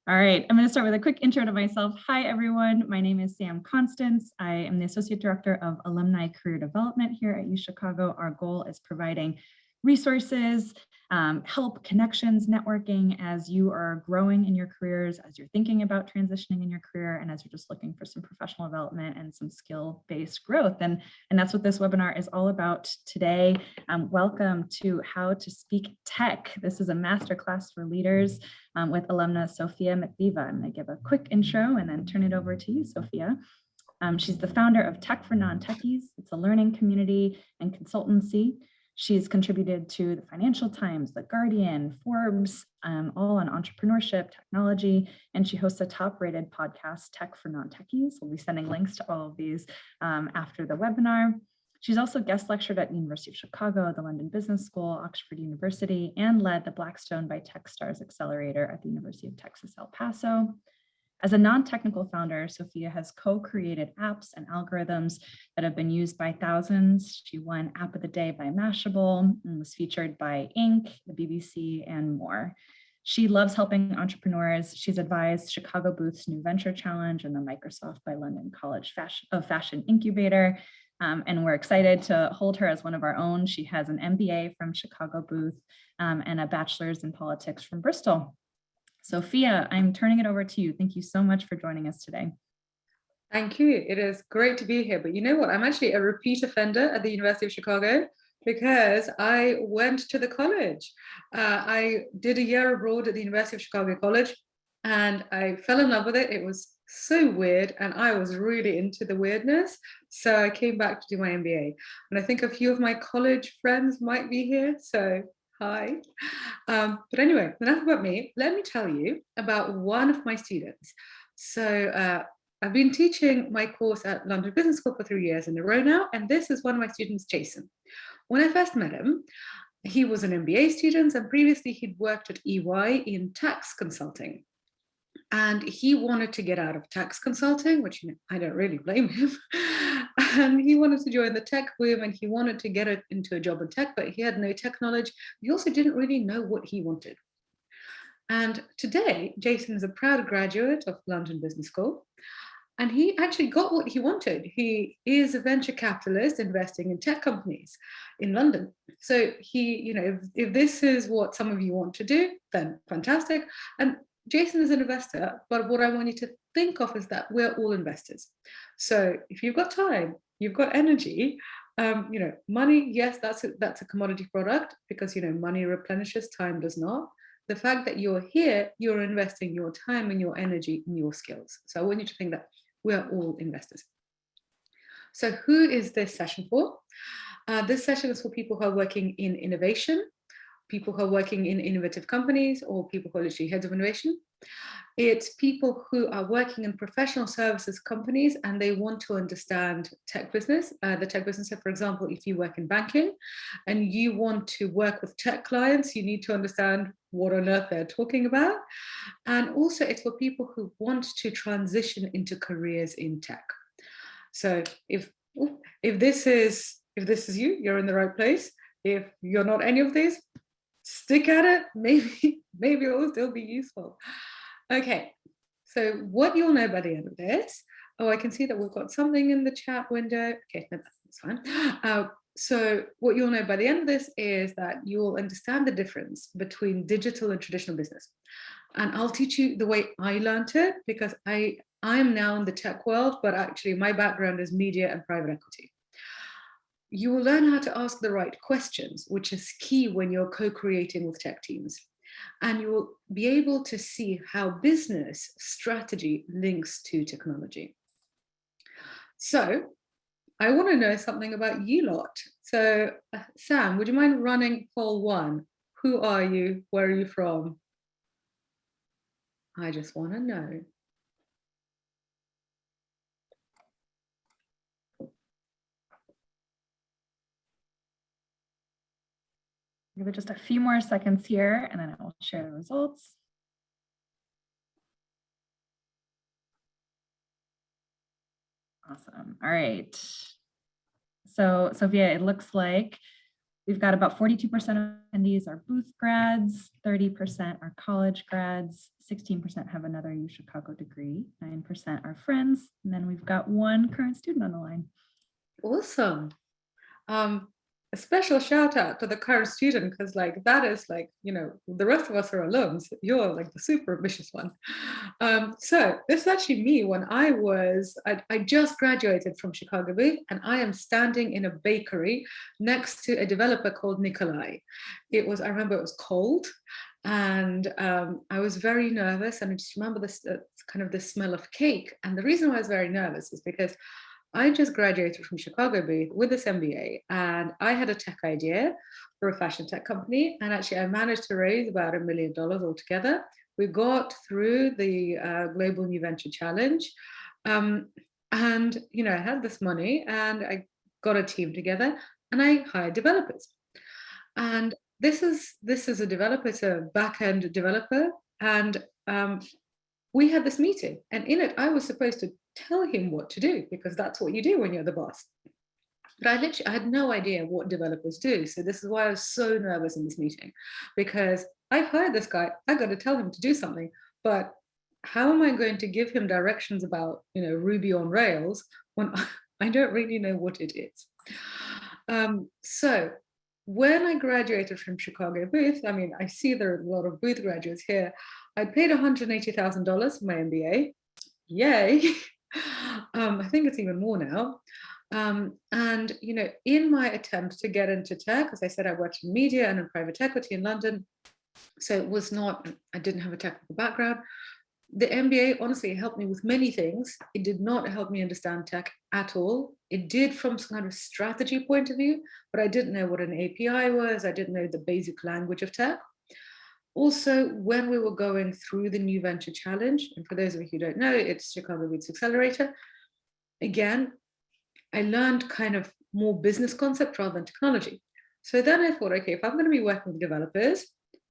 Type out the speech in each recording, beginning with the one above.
All right, I'm going to start with a quick intro to myself. Hi, everyone. My name is Sam Constance. I am the Associate Director of Alumni Career Development here at UChicago. Our goal is providing resources, help, connections, networking as you are growing in your careers, as you're thinking about transitioning in your career, and as you're just looking for some professional development and some skill-based growth. And that's what this webinar is all about today. Welcome to How to Speak Tech. This is a masterclass for leaders with alumna Sophia Matveeva. I'm going to give a quick intro and then turn it over to you, Sophia. She's the founder of Tech For Non-Techies. It's a learning community and consultancy. She's contributed to the Financial Times, the Guardian, Forbes, all on entrepreneurship, technology, and she hosts a top-rated podcast, Tech For Non-Techies. We'll be sending links to all of these after the webinar. She's also guest lectured at the University of Chicago, the London Business School, Oxford University, and led the Blackstone by Techstars accelerator at the University of Texas, El Paso. As a non-technical founder, Sophia has co-created apps and algorithms that have been used by thousands. She won App of the Day by Mashable and was featured by Inc., the BBC, and more. She loves helping entrepreneurs. She's advised Chicago Booth's New Venture Challenge and the Microsoft by London College of Fashion Incubator. And we're excited to hold her as one of our own. She has an MBA from Chicago Booth and a bachelor's in politics from Bristol. Sophia, I'm turning it over to you. Thank you so much for joining us today. Thank you. It is great to be here. But you know what? I'm actually a repeat offender at the University of Chicago because I went to the college. I did a year abroad at the University of Chicago College and I fell in love with it. It was so weird and I was really into the weirdness. So I came back to do my MBA. And I think a few of my college friends might be here. So hi. But anyway, enough about me. Let me tell you about one of my students. So I've been teaching my course at London Business School for 3 years in a row now, and this is one of my students, Jason. When I first met him, he was an MBA student, and previously he'd worked at EY in tax consulting. And he wanted to get out of tax consulting, which I don't really blame him. And he wanted to join the tech boom and he wanted to get into a job in tech, but he had no tech knowledge. He also didn't really know what he wanted. And today, Jason is a proud graduate of London Business School. And he actually got what he wanted. He is a venture capitalist investing in tech companies in London. So he, if this is what some of you want to do, then fantastic. And Jason is an investor, but what I want you to think of is that we're all investors. So if you've got time, you've got energy, money, yes, that's a commodity product because, money replenishes, time does not. The fact that you're here, you're investing your time and your energy in your skills. So I want you to think that we're all investors. So who is this session for? This session is for people who are working in innovation, people who are working in innovative companies, or people who are literally heads of innovation. It's people who are working in professional services companies and they want to understand tech business. The tech business, so for example, if you work in banking and you want to work with tech clients, you need to understand what on earth they're talking about. And also it's for people who want to transition into careers in tech. So if this is you, you're in the right place. If you're not any of these, stick at it, maybe it will still be useful. Okay, so what you'll know by the end of this, I can see that we've got something in the chat window. Okay, no, that's fine. So what you'll know by the end of this is that you'll understand the difference between digital and traditional business. And I'll teach you the way I learned it because I am now in the tech world, but actually my background is media and private equity. You will learn how to ask the right questions, which is key when you're co-creating with tech teams. And you will be able to see how business strategy links to technology. So I want to know something about you lot. So Sam, would you mind running poll 1? Who are you? Where are you from? I just want to know. Give it just a few more seconds here and then I will share the results. Awesome. All right. So Sophia, it looks like We've got about 42% of attendees are booth grads, 30% are college grads, 16% have another U Chicago degree, 9% are friends, and then we've got one current student on the line. Awesome. A special shout out to the current student, because like that is like, you know, the rest of us are alums. You're like the super ambitious one. So this is actually me when I just graduated from Chicago Booth, and I am standing in a bakery next to a developer called Nikolai. I remember it was cold, and I was very nervous, and I just remember this kind of the smell of cake. And the reason why I was very nervous is because I just graduated from Chicago Booth with this MBA, and I had a tech idea for a fashion tech company. And actually, I managed to raise about $1 million altogether. We got through the Global New Venture Challenge. And, you know, I had this money and I got a team together and I hired developers. And this is a developer, it's a back-end developer. And we had this meeting, and in it, I was supposed to tell him what to do, because that's what you do when you're the boss. But I had no idea what developers do. So this is why I was so nervous in this meeting, because I hired this guy, I got to tell him to do something, but how am I going to give him directions about, you know, Ruby on Rails when I don't really know what it is? So when I graduated from Chicago Booth, I mean, I see there are a lot of Booth graduates here. I paid $180,000 for my MBA. Yay. I think it's even more now. And, you know, in my attempt to get into tech, as I said, I worked in media and in private equity in London. So it was not, I didn't have a technical background. The MBA honestly helped me with many things. It did not help me understand tech at all. It did from some kind of strategy point of view, but I didn't know what an API was. I didn't know the basic language of tech. Also, when we were going through the New Venture Challenge, and for those of you who don't know, it's Chicago Booth's accelerator. Again, I learned kind of more business concept rather than technology. So then I thought, okay, if I'm going to be working with developers,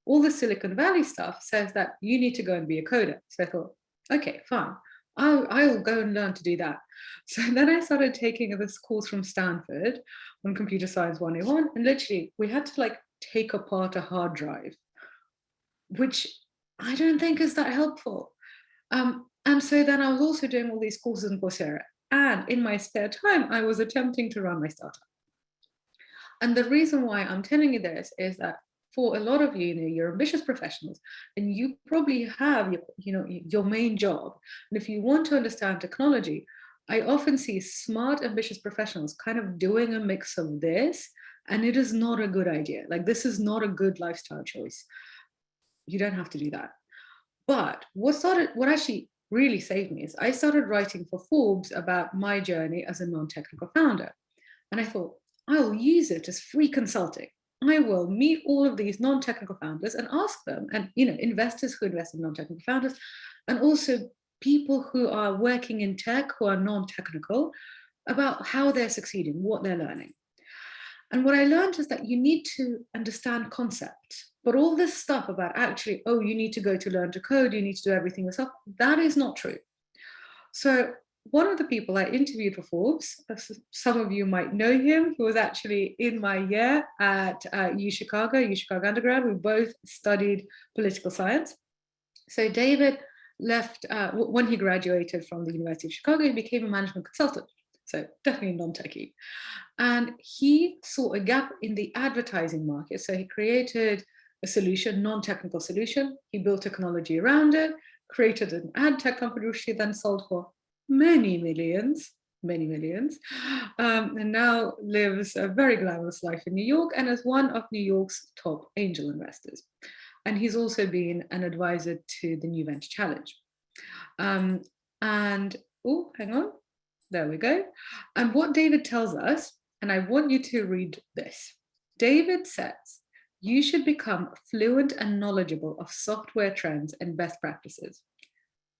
all the Silicon Valley stuff says that you need to go and be a coder. So I thought, okay, fine. I'll go and learn to do that. So then I started taking this course from Stanford on Computer Science 101. And literally, we had to like take apart a hard drive, which I don't think is that helpful. And so then I was also doing all these courses in Coursera. And in my spare time, I was attempting to run my startup. And the reason why I'm telling you this is that for a lot of you, you're ambitious professionals, and you probably have your main job. And if you want to understand technology, I often see smart, ambitious professionals kind of doing a mix of this, and it is not a good idea. Like, this is not a good lifestyle choice. You don't have to do that. But what actually really saved me is I started writing for Forbes about my journey as a non-technical founder. And I thought, I'll use it as free consulting. I will meet all of these non-technical founders and ask them, and investors who invest in non-technical founders, and also people who are working in tech who are non-technical, about how they're succeeding, what they're learning. And what I learned is that you need to understand concepts, but all this stuff about actually, oh, you need to go to learn to code, you need to do everything yourself, that is not true. So one of the people I interviewed for Forbes, some of you might know him, who was actually in my year at U Chicago undergrad. We both studied political science. So David left, when he graduated from the University of Chicago, he became a management consultant. So definitely non-techie. And he saw a gap in the advertising market. So he created a solution, non-technical solution. He built technology around it, created an ad tech company, which he then sold for many millions, and now lives a very glamorous life in New York and is one of New York's top angel investors. And he's also been an advisor to the New Venture Challenge. Oh, hang on, there we go. And what David tells us, and I want you to read this. David says, you should become fluent and knowledgeable of software trends and best practices.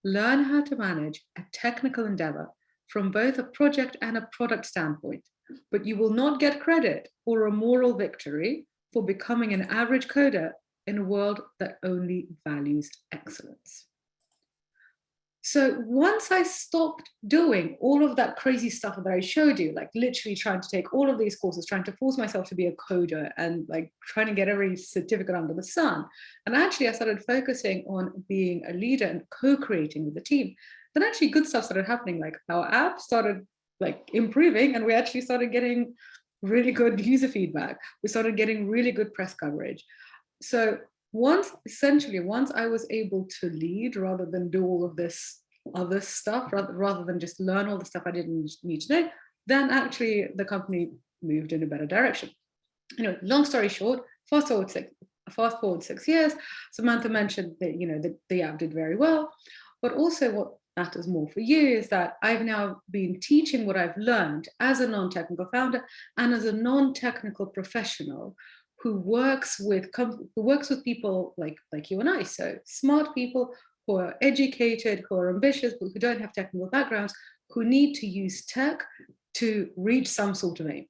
Learn how to manage a technical endeavor from both a project and a product standpoint, but you will not get credit or a moral victory for becoming an average coder in a world that only values excellence. So once I stopped doing all of that crazy stuff that I showed you, like literally trying to take all of these courses, trying to force myself to be a coder and like trying to get every certificate under the sun. And actually I started focusing on being a leader and co-creating with the team. Then actually good stuff started happening, like our app started like improving and we actually started getting really good user feedback. We started getting really good press coverage. So once I was able to lead rather than do all of this other stuff, rather than just learn all the stuff I didn't need to know, then actually the company moved in a better direction. Anyway, long story short, fast forward 6 years, Samantha mentioned that the app did very well, but also what matters more for you is that I've now been teaching what I've learned as a non-technical founder and as a non-technical professional who works with people like you and I, so smart people who are educated, who are ambitious, but who don't have technical backgrounds, who need to use tech to reach some sort of aim.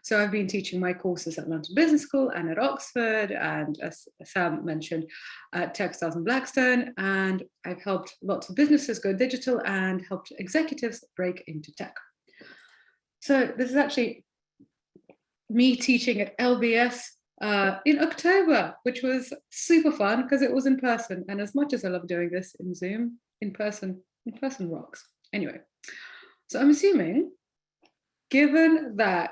So I've been teaching my courses at London Business School and at Oxford, and as Sam mentioned, at Techstars and Blackstone, and I've helped lots of businesses go digital and helped executives break into tech. So this is actually me teaching at LBS in October, which was super fun because it was in person. And as much as I love doing this in Zoom, in person rocks. Anyway, so I'm assuming, given that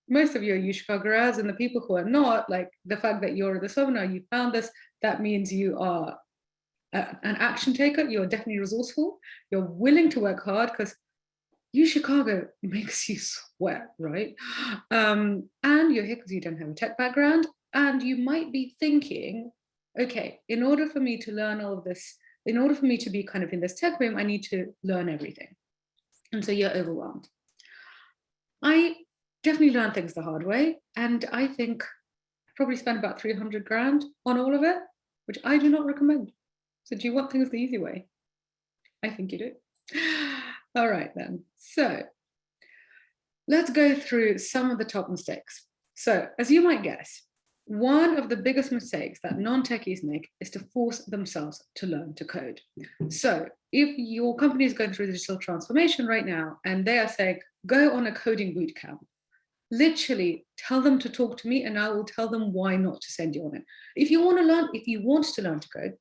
most of you are UChicago grads and the people who are not, like the fact that you're this webinar, you found this, that means you are an action taker, you're definitely resourceful, you're willing to work hard because UChicago makes you sweat, right? And you're here because you don't have a tech background, and you might be thinking, okay, in order for me to learn all of this, in order for me to be kind of in this tech boom, I need to learn everything. And so you're overwhelmed. I definitely learned things the hard way, and I think I probably spent about 300 grand on all of it, which I do not recommend. So do you want things the easy way? I think you do. All right then, so let's go through some of the top mistakes. So as you might guess, one of the biggest mistakes that non-techies make is to force themselves to learn to code. So if your company is going through digital transformation right now and they are saying, go on a coding bootcamp, literally tell them to talk to me and I will tell them why not to send you on it. If you want to learn to code,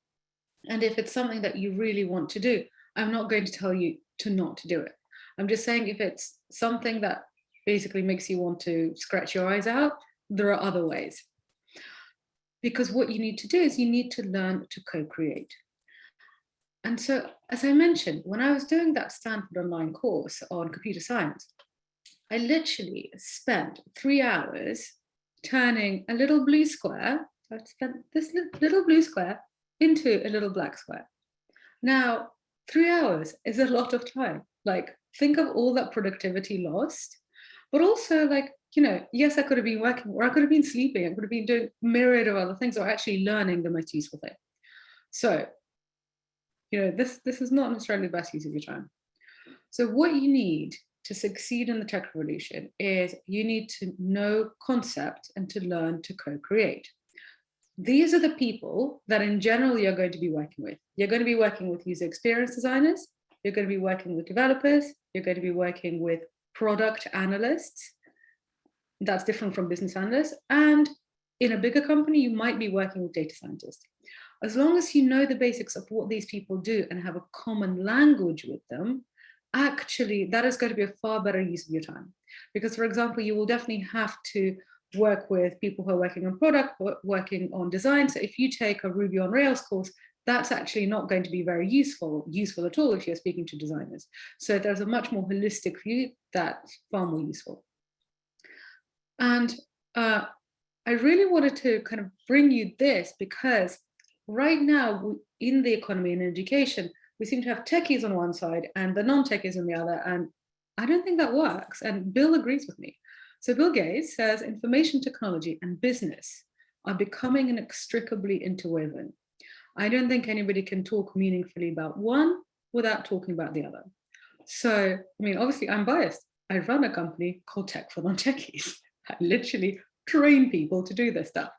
and if it's something that you really want to do, I'm not going to tell you to not do it. I'm just saying if it's something that basically makes you want to scratch your eyes out, there are other ways. Because what you need to do is you need to learn to co-create. And so, as I mentioned, when I was doing that Stanford online course on computer science, I literally spent 3 hours turning a little blue square. I spent this little blue square into a little black square. Now, 3 hours is a lot of time. Like, think of all that productivity lost, but also like, yes, I could have been working, or I could have been sleeping, I could have been doing a myriad of other things, or actually learning the most useful thing. So, this is not necessarily the best use of your time. So what you need to succeed in the tech revolution is you need to know concept and to learn to co-create. These are the people that in general you're going to be working with. You're going to be working with user experience designers, you're going to be working with developers, you're going to be working with product analysts. That's different from business analysts. And in a bigger company, you might be working with data scientists. As long as you know the basics of what these people do and have a common language with them, actually, that is going to be a far better use of your time. Because, for example, you will definitely have to work with people who are working on product, working on design. So if you take a Ruby on Rails course, that's actually not going to be very useful at all if you're speaking to designers. So there's a much more holistic view that's far more useful. And I really wanted to kind of bring you this because right now in the economy and education, we seem to have techies on one side and the non-techies on the other. And I don't think that works. And Bill agrees with me. So Bill Gates says information technology and business are becoming inextricably interwoven. I don't think anybody can talk meaningfully about one without talking about the other. So, I mean, obviously I'm biased. I run a company called Tech For Non-Techies. I literally train people to do this stuff.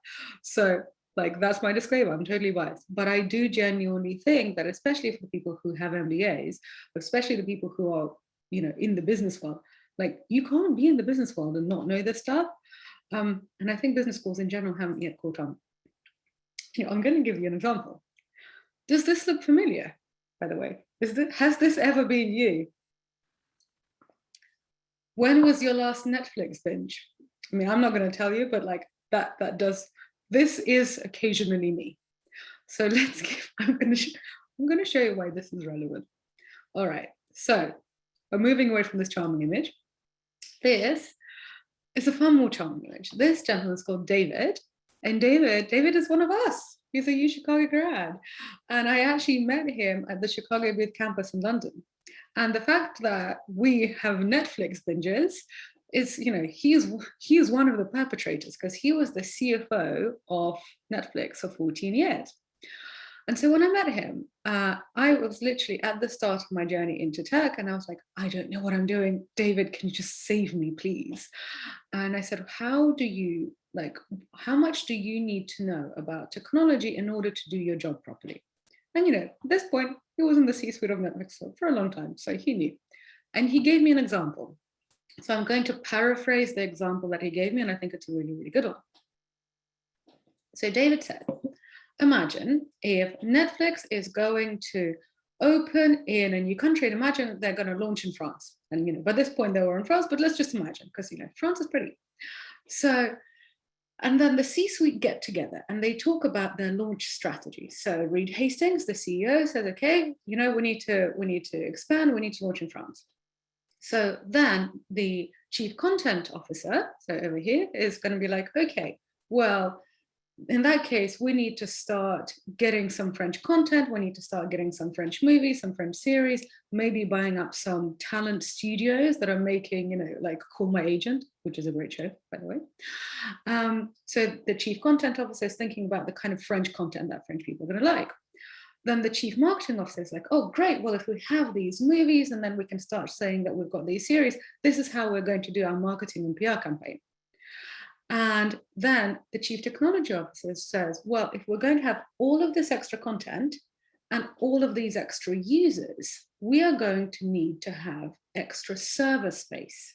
So Like, that's my disclaimer. I'm totally biased. But I do genuinely think that, especially for the people who have MBAs, especially the people who are, in the business world, like, you can't be in the business world and not know this stuff. And I think business schools in general haven't yet caught on. I'm going to give you an example. Does this look familiar, by the way? Has this ever been you? When was your last Netflix binge? I mean, I'm not going to tell you, but like this is occasionally me. So I'm going to show you why this is relevant. All right, so we're moving away from this charming image. This is a far more charming image. This gentleman is called David, and David is one of us. He's a UChicago grad, and I actually met him at the Chicago Booth campus in London. And the fact that we have Netflix binges is, he's one of the perpetrators, because he was the CFO of Netflix for 14 years. And so when I met him, I was literally at the start of my journey into tech, and I was like, I don't know what I'm doing. David, can you just save me, please? And I said, how much do you need to know about technology in order to do your job properly? And at this point, he was in the C-suite of Netflix for a long time, so he knew. And he gave me an example. So I'm going to paraphrase the example that he gave me, and I think it's a really, really good one. So David said, imagine if Netflix is going to open in a new country, and imagine they're going to launch in France. And by this point they were in France, but let's just imagine, because France is pretty. So, and then the C-suite get together and they talk about their launch strategy. So Reed Hastings, the CEO, says, okay, we need to expand, we need to launch in France. So then the chief content officer, so over here, is going to be like, okay, well, in that case, we need to start getting some French content. We need to start getting some French movies, some French series, maybe buying up some talent studios that are making, like Call My Agent, which is a great show, by the way. So the chief content officer is thinking about the kind of French content that French people are going to like. Then the chief marketing officer is like, oh, great. Well, if we have these movies and then we can start saying that we've got these series, this is how we're going to do our marketing and PR campaign. And then the chief technology officer says, well, if we're going to have all of this extra content and all of these extra users, we are going to need to have extra server space,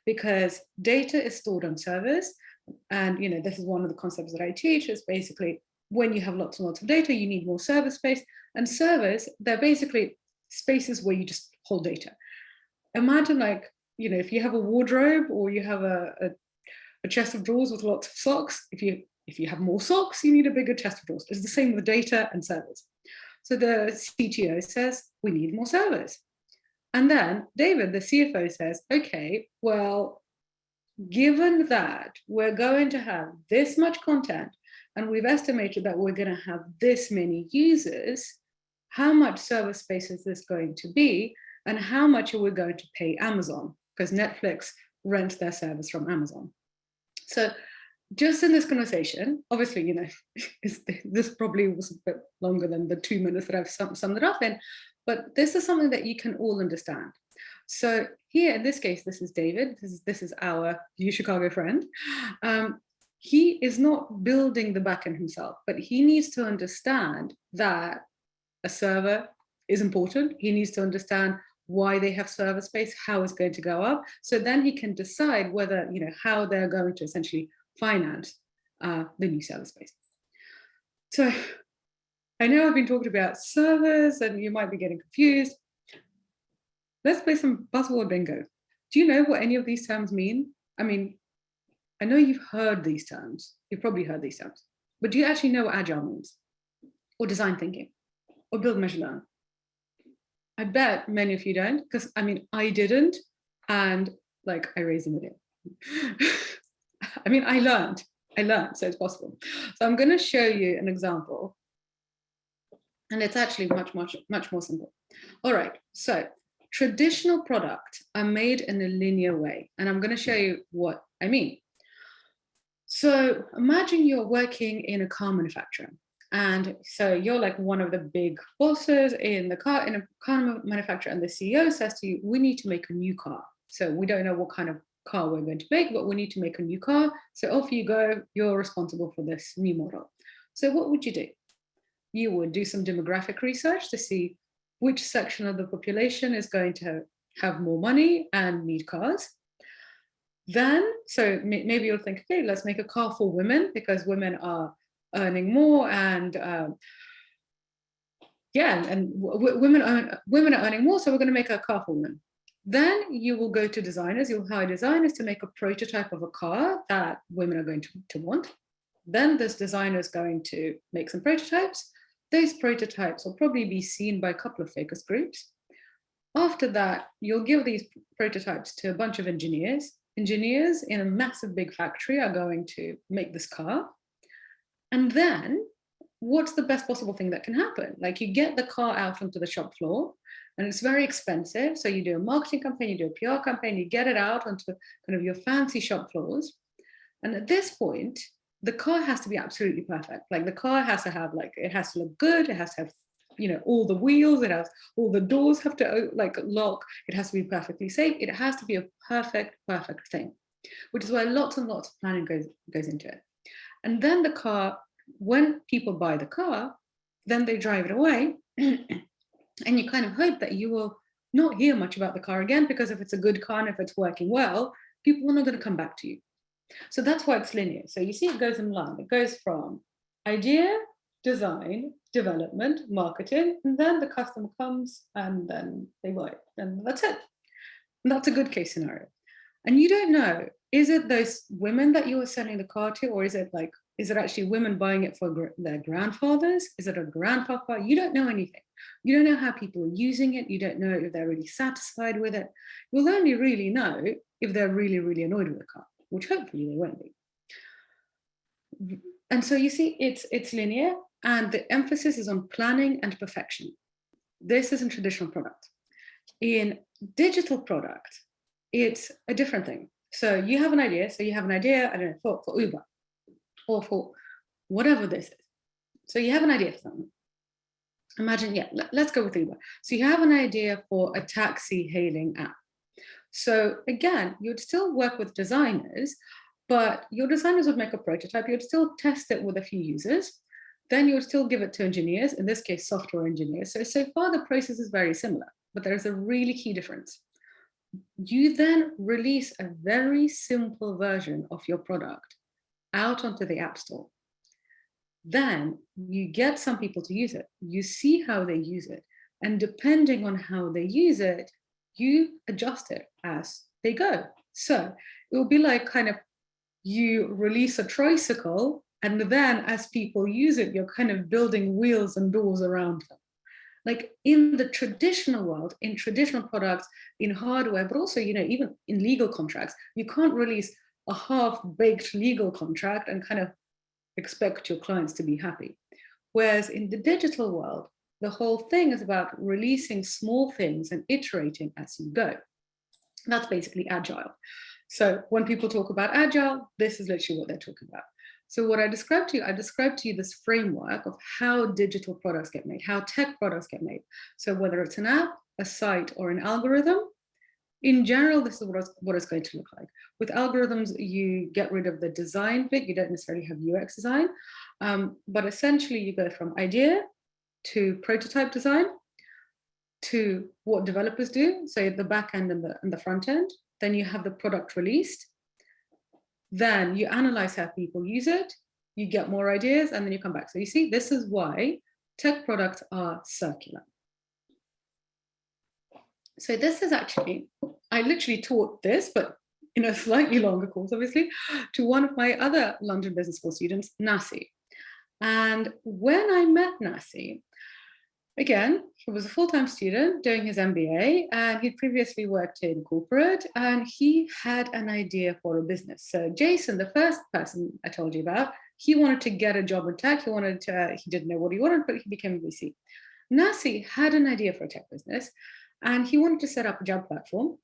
because data is stored on servers. And this is one of the concepts that I teach, is basically when you have lots and lots of data, you need more server space. And servers, they're basically spaces where you just hold data. Imagine if you have a wardrobe, or you have a chest of drawers with lots of socks. If you have more socks, you need a bigger chest of drawers. It's the same with data and servers. So the CTO says, we need more servers. And then David, the CFO, says, okay, well, given that we're going to have this much content, and we've estimated that we're going to have this many users, how much server space is this going to be? And how much are we going to pay Amazon? Because Netflix rents their servers from Amazon. So just in this conversation, obviously, this probably was a bit longer than the 2 minutes that I've summed it up in, but this is something that you can all understand. So here, in this case, this is David. This is our UChicago friend. He is not building the backend himself, but he needs to understand that a server is important. He needs to understand why they have server space, how it's going to go up. So then he can decide whether, how they're going to essentially finance the new server space. So I know I've been talking about servers and you might be getting confused. Let's play some buzzword bingo. Do you know what any of these terms mean? I mean, I know you've heard these terms. You've probably heard these terms. But do you actually know what Agile means? Or design thinking? Or build, measure, learn? I bet many of you don't, because I didn't, and I raised them again. I learned, so it's possible. So I'm going to show you an example, and it's actually much more simple. All right, so traditional products are made in a linear way, and I'm going to show you what I mean. So imagine you're working in a car manufacturer. And so you're like one of the big bosses in a car manufacturer, and the CEO says to you, we need to make a new car. So we don't know what kind of car we're going to make, but we need to make a new car. So off you go, you're responsible for this new model. So what would you do? You would do some demographic research to see which section of the population is going to have more money and need cars. Then, so maybe you'll think, okay, let's make a car for women because women are earning more and women are earning more, so we're going to make a car for women. Then you will go to designers, you'll hire designers to make a prototype of a car that women are going to want. Then this designer is going to make some prototypes. Those prototypes will probably be seen by a couple of focus groups. After that, you'll give these prototypes to a bunch of engineers. Engineers in a massive big factory are going to make this car. And then what's the best possible thing that can happen? Like you get the car out onto the shop floor and it's very expensive. So you do a marketing campaign, you do a PR campaign, you get it out onto kind of your fancy shop floors. And at this point, the car has to be absolutely perfect. Like the car has to have it has to look good. It has to have, all the wheels, it has all the doors have to lock. It has to be perfectly safe. It has to be a perfect thing, which is why lots and lots of planning goes into it. And then the car, when people buy the car, then they drive it away. And you kind of hope that you will not hear much about the car again, because if it's a good car and if it's working well, people are not going to come back to you. So that's why it's linear. So you see it goes in line. It goes from idea, design, development, marketing, and then the customer comes and then they buy it. And that's it. And that's a good case scenario. And you don't know, is it those women that you were selling the car to, or is it actually women buying it for their grandfathers? Is it a grandpapa? You don't know anything. You don't know how people are using it. You don't know if they're really satisfied with it. You'll only really know if they're really, really annoyed with the car, which hopefully they won't be. And so you see, it's linear, and the emphasis is on planning and perfection. This is in traditional product. In digital product, it's a different thing. So you have an idea. I don't know, for Uber or for whatever this is. So you have an idea for something. Imagine, let's go with Uber. So you have an idea for a taxi hailing app. So again, you'd still work with designers, but your designers would make a prototype. You'd still test it with a few users. Then you would still give it to engineers, in this case, software engineers. So far the process is very similar, but there's a really key difference. You then release a very simple version of your product out onto the App Store. Then you get some people to use it. You see how they use it. And depending on how they use it, you adjust it as they go. So it will be like kind of you release a tricycle, and then as people use it, you're kind of building wheels and doors around them. Like in the traditional world, in traditional products, in hardware, but also, even in legal contracts, you can't release a half-baked legal contract and kind of expect your clients to be happy. Whereas in the digital world, the whole thing is about releasing small things and iterating as you go. That's basically Agile. So when people talk about Agile, this is literally what they're talking about. So what I described to you this framework of how digital products get made, how tech products get made. So whether it's an app, a site, or an algorithm, in general, this is what it's going to look like. With algorithms, you get rid of the design bit. You don't necessarily have UX design, but essentially you go from idea to prototype design to what developers do, so the back end and the front end. Then you have the product released. Then you analyze how people use it, you get more ideas, and then you come back. So you see, this is why tech products are circular. So this is actually, I literally taught this, but in a slightly longer course, obviously, to one of my other London Business School students, Nasi. And when I met Nasi, again, he was a full-time student doing his MBA, and he'd previously worked in corporate, and he had an idea for a business. So Jason, the first person I told you about, he wanted to get a job in tech. He didn't know what he wanted, but he became a VC. Nasi had an idea for a tech business, and he wanted to set up a job platform,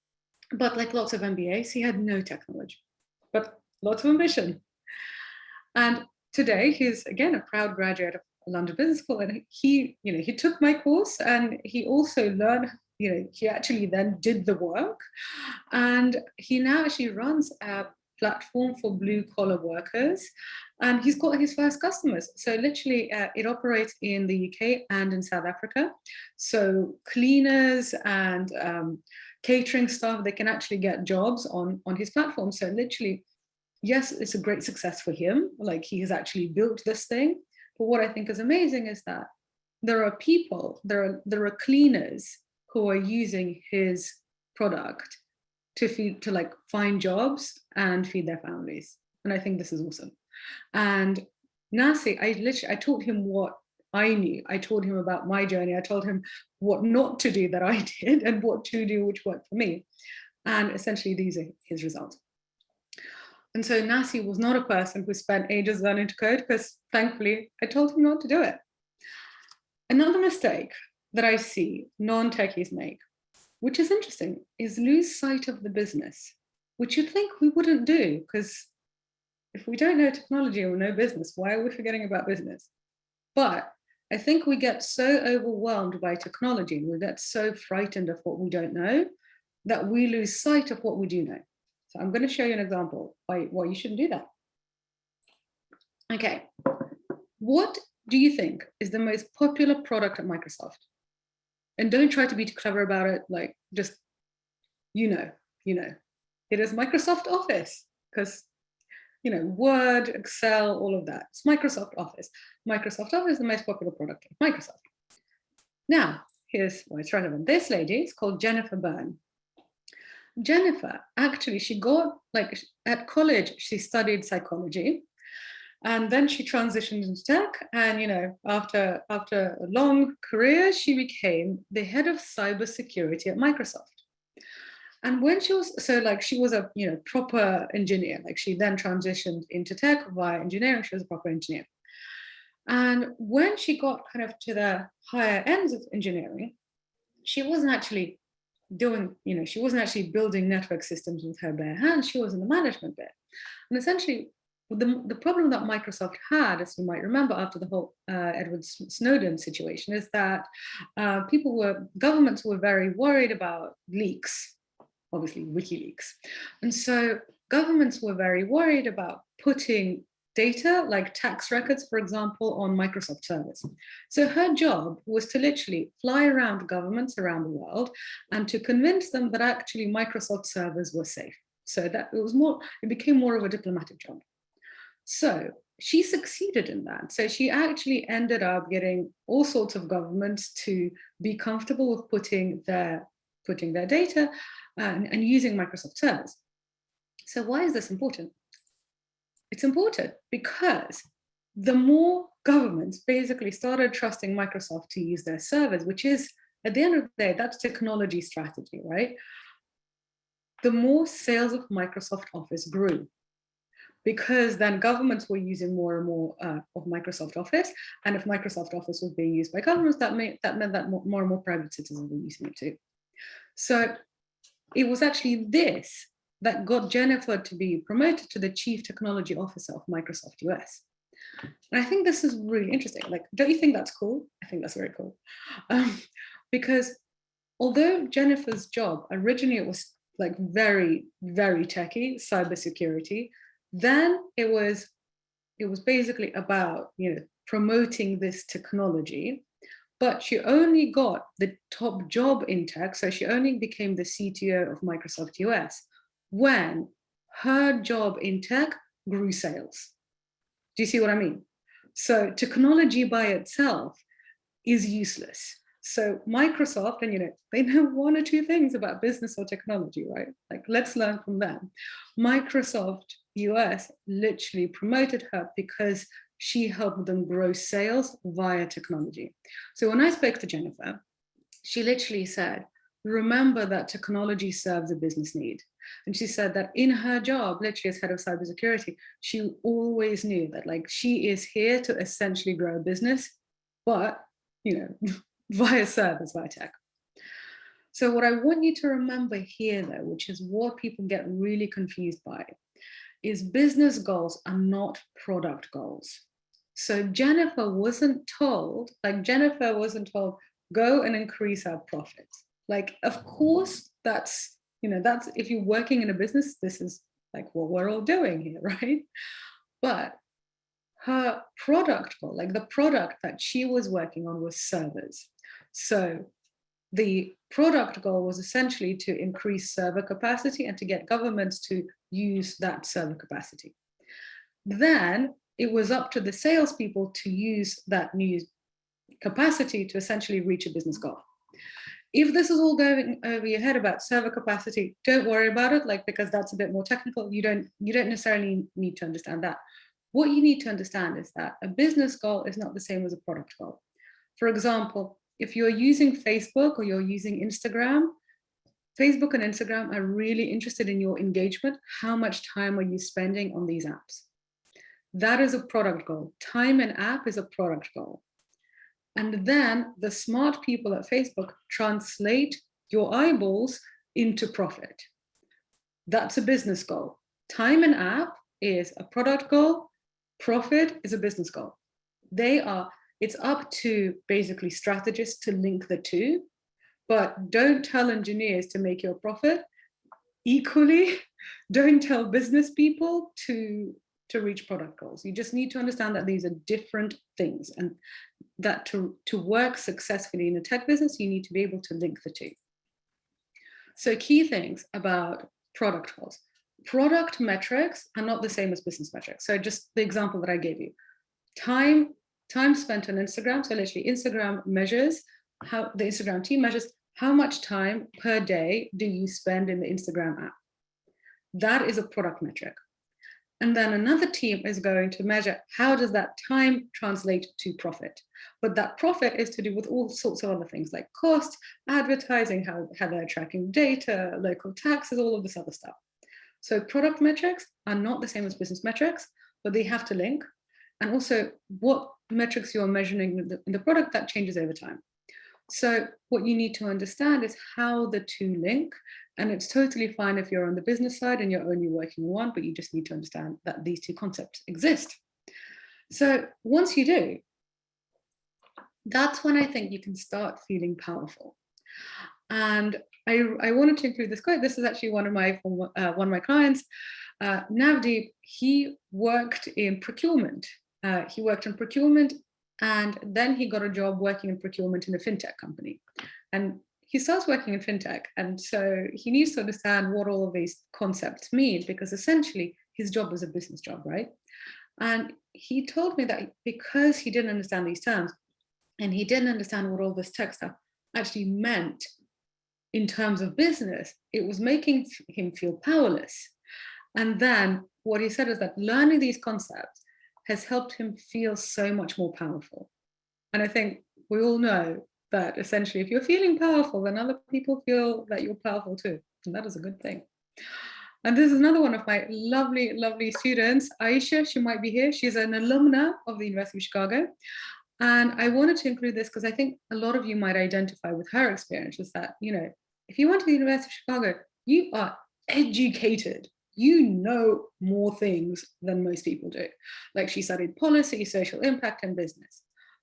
but like lots of MBAs, he had no tech knowledge, but lots of ambition. And today, he's, again, a proud graduate of London Business School, and he took my course, and he also learned he actually then did the work. And he now actually runs a platform for blue collar workers. And he's got his first customers. So literally it operates in the UK and in South Africa. So cleaners and catering staff, they can actually get jobs on his platform. So literally, yes, it's a great success for him. Like, he has actually built this thing. But what I think is amazing is that there are people, there are cleaners who are using his product to like find jobs and feed their families. And I think this is awesome. And Nasi, I told him what I knew. I told him about my journey. I told him what not to do that I did and what to do which worked for me. And essentially these are his results. And so Nasi was not a person who spent ages learning to code, because thankfully I told him not to do it. Another mistake that I see non-techies make, which is interesting, is lose sight of the business, which you'd think we wouldn't do, because if we don't know technology or know business, why are we forgetting about business? But I think we get so overwhelmed by technology, we get so frightened of what we don't know, that we lose sight of what we do know. So I'm going to show you an example why you shouldn't do that. Okay, what do you think is the most popular product at Microsoft? And don't try to be too clever about it, like just, it is Microsoft Office, because, Word, Excel, all of that. It's Microsoft Office. Microsoft Office is the most popular product of Microsoft. Now, here's why it's relevant. This lady is called Jennifer Byrne. Jennifer, actually, she got, at college, she studied psychology. And then she transitioned into tech. And, after a long career, she became the head of cybersecurity at Microsoft. And when she was, she was a, proper engineer. She then transitioned into tech via engineering. She was a proper engineer. And when she got kind of to the higher ends of engineering, she wasn't actually doing, she wasn't actually building network systems with her bare hands. She was in the management bit. And essentially, the problem that Microsoft had, as you might remember, after the whole Edward Snowden situation, is that governments were very worried about leaks, obviously WikiLeaks. And so governments were very worried about putting data, like tax records, for example, on Microsoft servers. So her job was to literally fly around governments around the world and to convince them that actually Microsoft servers were safe. So that it became more of a diplomatic job. So she succeeded in that. So she actually ended up getting all sorts of governments to be comfortable with putting their data and using Microsoft servers. So why is this important? It's important because the more governments basically started trusting Microsoft to use their servers, which is, at the end of the day, that's technology strategy, right? The more sales of Microsoft Office grew, because then governments were using more and more of Microsoft Office. And if Microsoft Office was being used by governments, that meant that more and more private citizens were using it too. So it was actually this that got Jennifer to be promoted to the Chief Technology Officer of Microsoft US. And I think this is really interesting. Don't you think that's cool? I think that's very cool. Because although Jennifer's job originally was very, very techy, cybersecurity, then it was basically about promoting this technology, but she only got the top job in tech. So she only became the CTO of Microsoft US when her job in tech grew sales. Do you see what I mean? So technology by itself is useless. So Microsoft, and they know one or two things about business or technology, right? Let's learn from them. Microsoft US literally promoted her because she helped them grow sales via technology. So when I spoke to Jennifer, she literally said, remember that technology serves a business need. And she said that in her job, literally as head of cybersecurity, she always knew that she is here to essentially grow a business, but via servers, via tech. So what I want you to remember here, though, which is what people get really confused by, is business goals are not product goals. So Jennifer wasn't told, go and increase our profits. Like, of course, that's if you're working in a business, this is like what we're all doing here, right? But her product goal, like the product that she was working on, was servers. So the product goal was essentially to increase server capacity and to get governments to use that server capacity. Then it was up to the salespeople to use that new capacity to essentially reach a business goal. If this is all going over your head about server capacity, don't worry about it, like, because that's a bit more technical. You don't necessarily need to understand that. What you need to understand is that a business goal is not the same as a product goal. For example, if you're using Facebook or you're using Instagram, Facebook and Instagram are really interested in your engagement. How much time are you spending on these apps? That is a product goal. Time in app is a product goal. And then the smart people at Facebook translate your eyeballs into profit. That's a business goal. Time in app is a product goal. Profit is a business goal. It's up to basically strategists to link the two, but don't tell engineers to make your profit. Equally, don't tell business people to reach product goals. You just need to understand that these are different things, and that to work successfully in a tech business, you need to be able to link the two. So key things about product goals. Product metrics are not the same as business metrics. So just the example that I gave you, time spent on Instagram. So literally Instagram measures how the Instagram team measures how much time per day do you spend in the Instagram app. That is a product metric. And then another team is going to measure how does that time translate to profit. But that profit is to do with all sorts of other things like cost, advertising, how they're tracking data, local taxes, all of this other stuff. So product metrics are not the same as business metrics, but they have to link. And also what metrics you're measuring in the product, that changes over time. So what you need to understand is how the two link. And it's totally fine if you're on the business side and you're only working on one, but you just need to understand that these two concepts exist. So once you do, that's when I think you can start feeling powerful. And I wanted to include this quote. This is actually one of my clients, Navdeep. He worked in procurement. And then he got a job working in procurement in a fintech company. And he starts working in fintech. And so he needs to understand what all of these concepts mean, because essentially his job is a business job, right? And he told me that because he didn't understand these terms and he didn't understand what all this tech stuff actually meant in terms of business, it was making him feel powerless. And then what he said is that learning these concepts has helped him feel so much more powerful. And I think we all know that essentially if you're feeling powerful, then other people feel that you're powerful too. And that is a good thing. And this is another one of my lovely, lovely students, Aisha. She might be here. She's an alumna of the University of Chicago. And I wanted to include this because I think a lot of you might identify with her experience, is that, if you went to the University of Chicago, you are educated. You know more things than most people do. Like, she studied policy, social impact, and business.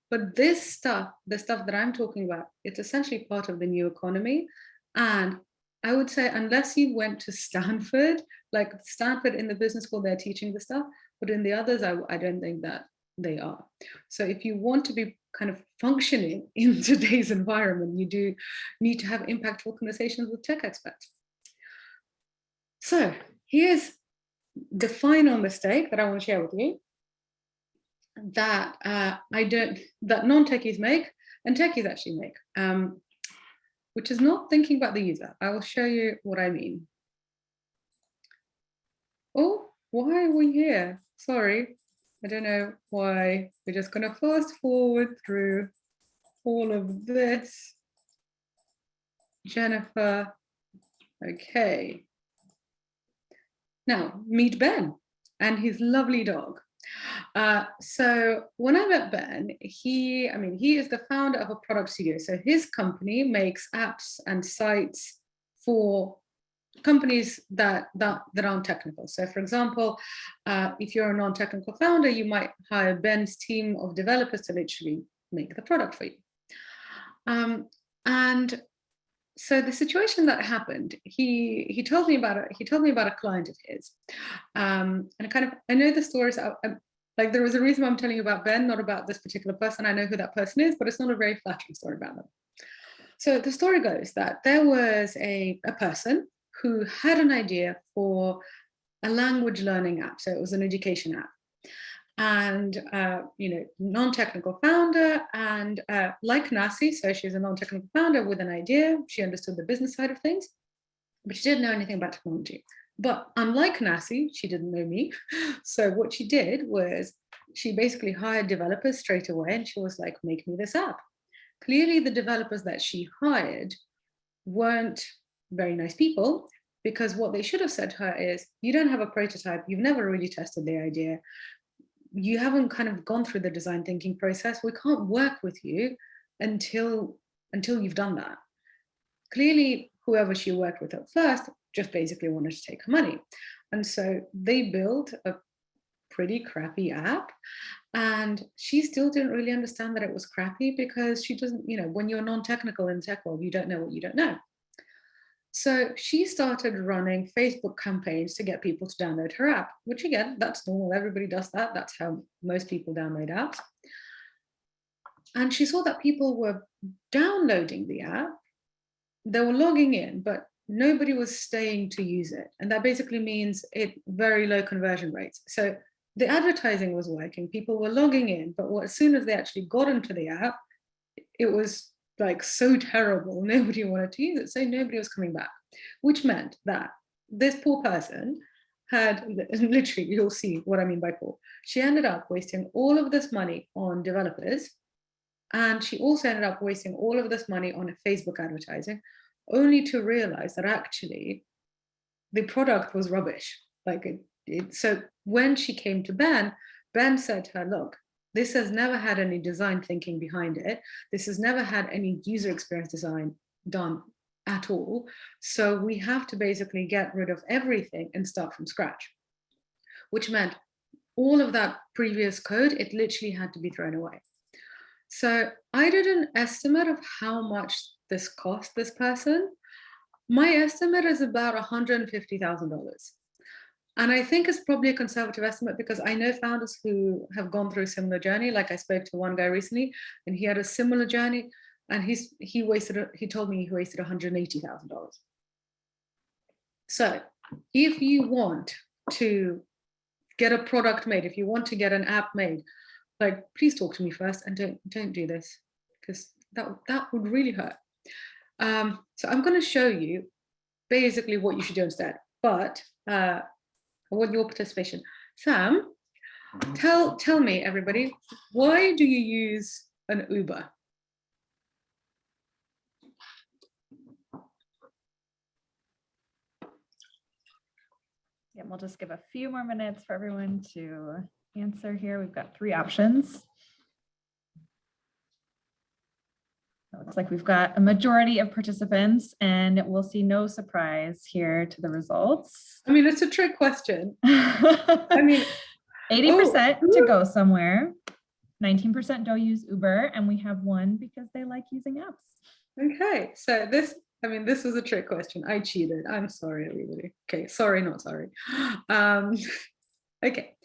But this stuff, the stuff that I'm talking about, it's essentially part of the new economy. And I would say, unless you went to Stanford, like Stanford in the business school, they're teaching the stuff, but in the others, I don't think that they are. So if you want to be kind of functioning in today's environment, you do need to have impactful conversations with tech experts. So here's the final mistake that I want to share with you that that non-techies make and techies actually make, which is not thinking about the user. I will show you what I mean. Oh, why are we here? Sorry, I don't know why. We're just going to fast forward through all of this. Jennifer, okay. Now, meet Ben and his lovely dog. So when I met Ben, he is the founder of a product studio. So his company makes apps and sites for companies that aren't technical. So for example, if you're a non-technical founder, you might hire Ben's team of developers to literally make the product for you. And So the situation that happened, he told me about it. He told me about a client of his, and I know the stories. Like there was a reason why I'm telling you about Ben, not about this particular person. I know who that person is, but it's not a very flattering story about them. So the story goes that there was a person who had an idea for a language learning app. So it was an education app. And, non-technical founder, and like Nasi, so she's a non-technical founder with an idea. She understood the business side of things, but she didn't know anything about technology. But unlike Nasi, she didn't know me. So what she did was she basically hired developers straight away, and she was like, make me this app. Clearly, the developers that she hired weren't very nice people, because what they should have said to her is, you don't have a prototype, you've never really tested the idea, you haven't kind of gone through the design thinking process, we can't work with you until you've done that. Clearly, whoever she worked with at first just basically wanted to take her money. And so they built a pretty crappy app, and she still didn't really understand that it was crappy, because she doesn't, when you're non-technical in tech world, you don't know what you don't know. So she started running Facebook campaigns to get people to download her app, which again, that's normal. Everybody does that. That's how most people download apps. And she saw that people were downloading the app, they were logging in, but nobody was staying to use it. And that basically means very low conversion rates. So the advertising was working, people were logging in, but as soon as they actually got into the app, it was like so terrible, nobody wanted to use it, so nobody was coming back, which meant that this poor person had, literally, you'll see what I mean by poor, she ended up wasting all of this money on developers, and she also ended up wasting all of this money on Facebook advertising, only to realize that actually the product was rubbish. So when she came to Ben said to her, look, this has never had any design thinking behind it. This has never had any user experience design done at all. So we have to basically get rid of everything and start from scratch, which meant all of that previous code, it literally had to be thrown away. So I did an estimate of how much this cost this person. My estimate is about $150,000. And I think it's probably a conservative estimate, because I know founders who have gone through a similar journey. Like I spoke to one guy recently, and he had a similar journey, and he told me he wasted $180,000. So if you want to get a product made, if you want to get an app made, like, please talk to me first, and don't do this, because that would really hurt. So I'm going to show you basically what you should do instead, but I want your participation. Sam, tell me, everybody, why do you use an Uber? Yeah, we'll just give a few more minutes for everyone to answer here. We've got 3 options. It looks like we've got a majority of participants, and we'll see no surprise here to the results. I mean, it's a trick question. I mean, 80% to go somewhere, 19% don't use Uber, and we have 1 because they like using apps. Okay, so this was a trick question. I cheated. I'm sorry, everybody. Okay, sorry, not sorry. Okay,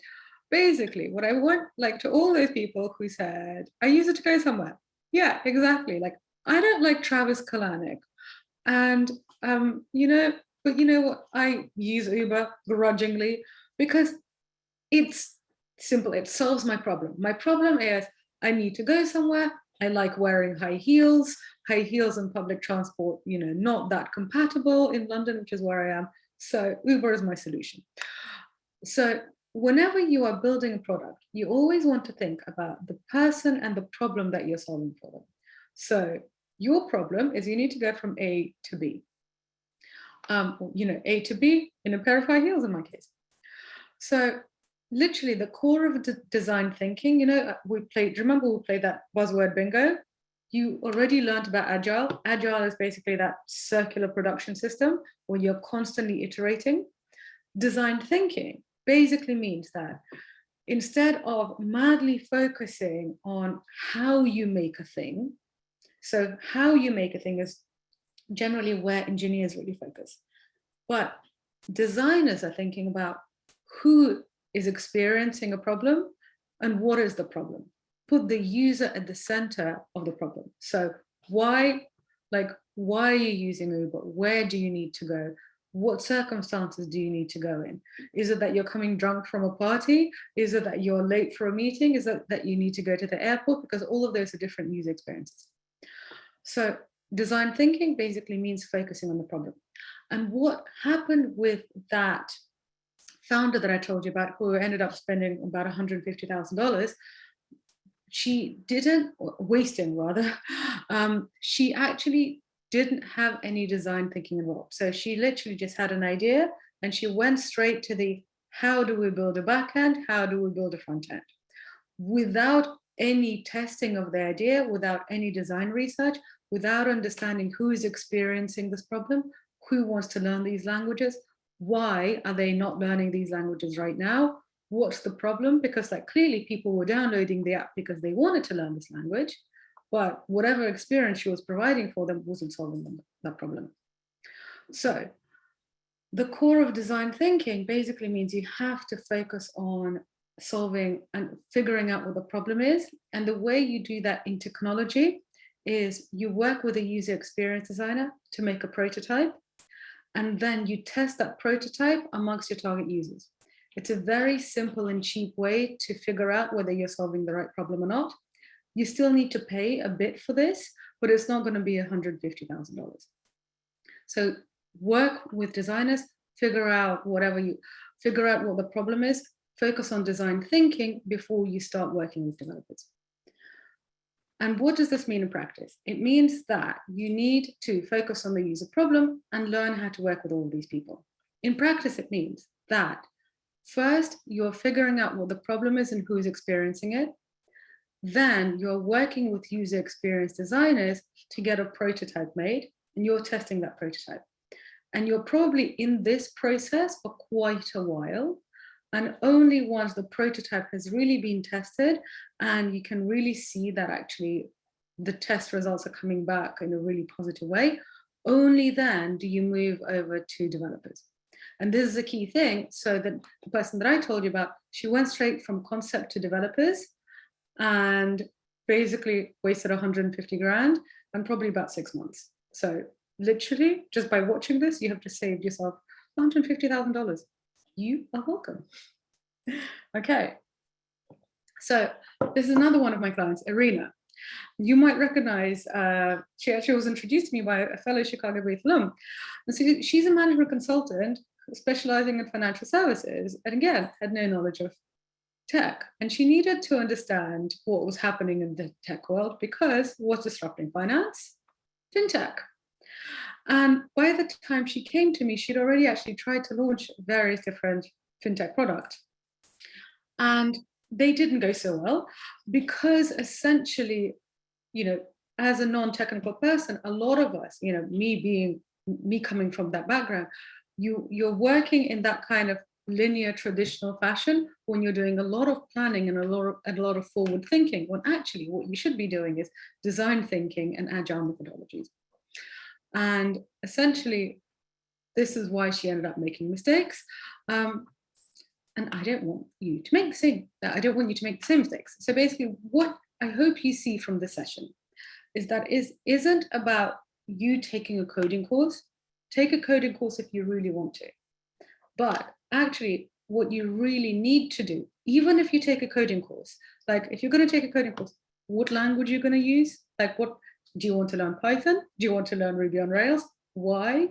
basically, what I want, like, to all those people who said, I use it to go somewhere. Yeah, exactly. Like, I don't like Travis Kalanick. And, but you know what? I use Uber begrudgingly because it's simple. It solves my problem. My problem is I need to go somewhere. I like wearing high heels. High heels and public transport, not that compatible in London, which is where I am. So Uber is my solution. So whenever you are building a product, you always want to think about the person and the problem that you're solving for them. So your problem is you need to go from A to B. A to B in a pair of high heels in my case. So literally the core of design thinking, do you remember we played that buzzword bingo? You already learned about Agile. Agile is basically that circular production system where you're constantly iterating. Design thinking basically means that instead of madly focusing on how you make a thing, so how you make a thing is generally where engineers really focus. But designers are thinking about who is experiencing a problem and what is the problem. Put the user at the center of the problem. So why are you using Uber? Where do you need to go? What circumstances do you need to go in? Is it that you're coming drunk from a party? Is it that you're late for a meeting? Is it that you need to go to the airport? Because all of those are different user experiences. So design thinking basically means focusing on the problem. And what happened with that founder that I told you about, who ended up spending about $150,000, she didn't, wasting rather, she actually didn't have any design thinking involved. So she literally just had an idea and she went straight to the, how do we build a backend? How do we build a front end? Without any testing of the idea, without any design research, without understanding who is experiencing this problem, who wants to learn these languages, why are they not learning these languages right now? What's the problem? Because like clearly people were downloading the app because they wanted to learn this language, but whatever experience she was providing for them wasn't solving them that problem. So the core of design thinking basically means you have to focus on solving and figuring out what the problem is. And the way you do that in technology is you work with a user experience designer to make a prototype, and then you test that prototype amongst your target users. It's a very simple and cheap way to figure out whether you're solving the right problem or not. You still need to pay a bit for this, but it's not going to be $150,000. So work with designers, figure out what the problem is, focus on design thinking before you start working with developers. And what does this mean in practice? It means that you need to focus on the user problem and learn how to work with all of these people. In practice, it means that first, you're figuring out what the problem is and who is experiencing it. Then you're working with user experience designers to get a prototype made, and you're testing that prototype. And you're probably in this process for quite a while. And only once the prototype has really been tested and you can really see that actually the test results are coming back in a really positive way, only then do you move over to developers. And this is a key thing. So that the person that I told you about, she went straight from concept to developers and basically wasted 150 grand and probably about 6 months. So literally, just by watching this, you have just saved yourself $150,000. You are welcome. Okay, so this is another one of my clients, Irina. You might recognize, she actually was introduced to me by a fellow Chicago-based alum. And so she's a management consultant specializing in financial services, and again, had no knowledge of tech. And she needed to understand what was happening in the tech world because what's disrupting finance? FinTech. And by the time she came to me, she'd already actually tried to launch various different FinTech products. And they didn't go so well because essentially, as a non-technical person, a lot of us, me coming from that background, you're working in that kind of linear traditional fashion when you're doing a lot of planning and a lot of forward thinking, when actually what you should be doing is design thinking and agile methodologies. And essentially, this is why she ended up making mistakes. And I don't want you to make the same mistakes. So basically, what I hope you see from this session is that isn't about you taking a coding course. Take a coding course if you really want to. But actually, what you really need to do, even if you take a coding course, like if you're going to take a coding course, what language you're going to use? Like, what do you want to learn? Python? Do you want to learn Ruby on Rails? Why?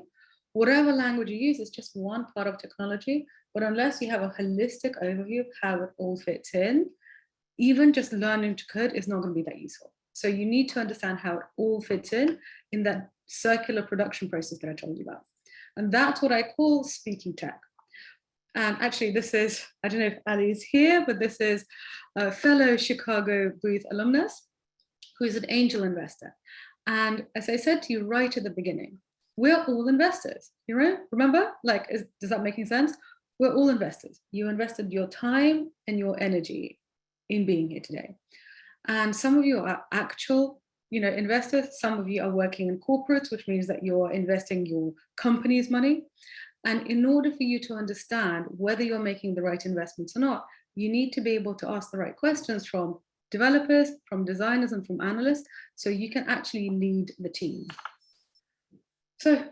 Whatever language you use is just one part of technology. But unless you have a holistic overview of how it all fits in, even just learning to code is not going to be that useful. So you need to understand how it all fits in that circular production process that I told you about. And that's what I call speaking tech. And actually, this is, I don't know if Ali is here, but this is a fellow Chicago Booth alumnus who is an angel investor. And as I said to you right at the beginning, we're all investors, remember? Does that make sense? We're all investors. You invested your time and your energy in being here today. And some of you are actual investors, some of you are working in corporates, which means that you're investing your company's money. And in order for you to understand whether you're making the right investments or not, you need to be able to ask the right questions from developers, from designers, and from analysts, so you can actually lead the team. So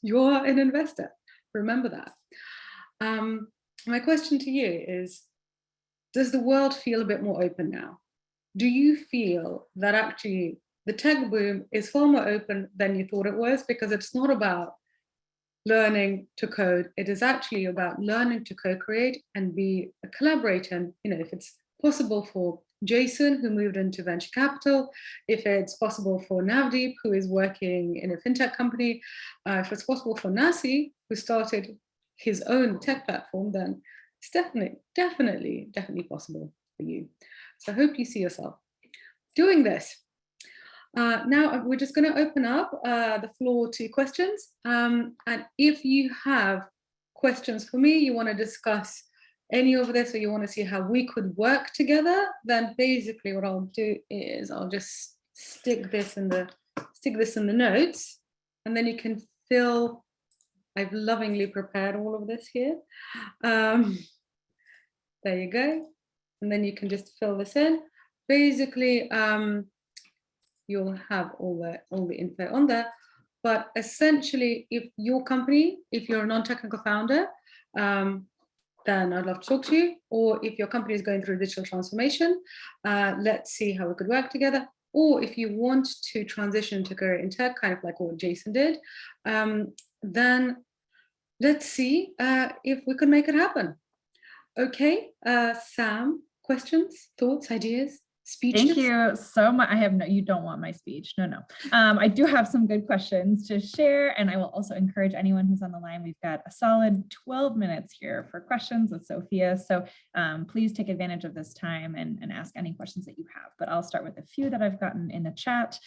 you're an investor, remember that. My question to you is, does the world feel a bit more open now? Do you feel that actually the tech boom is far more open than you thought it was? Because it's not about learning to code. It is actually about learning to co-create and be a collaborator. And, if it's possible for Jason, who moved into venture capital, if it's possible for Navdeep, who is working in a fintech company, if it's possible for Nasi, who started his own tech platform, then it's definitely possible for you. So I hope you see yourself doing this. Now we're just going to open up the floor to questions. And if you have questions for me, you want to discuss any of this, or you want to see how we could work together, then basically what I'll do is I'll just stick this in the notes, and then you can fill. I've lovingly prepared all of this here. There you go. And then you can just fill this in. Basically, you'll have all the info on there. But essentially, if your company, if you're a non-technical founder, then I'd love to talk to you. Or if your company is going through digital transformation, let's see how we could work together. Or if you want to transition to career in tech, kind of like what Jason did, then let's see if we can make it happen. Okay, Sam, questions, thoughts, ideas, speeches? Thank you so much. You don't want my speech. No. I do have some good questions to share, and I will also encourage anyone who's on the line. We've got a solid 12 minutes here for questions with Sophia. So please take advantage of this time and ask any questions that you have. But I'll start with a few that I've gotten in the chat.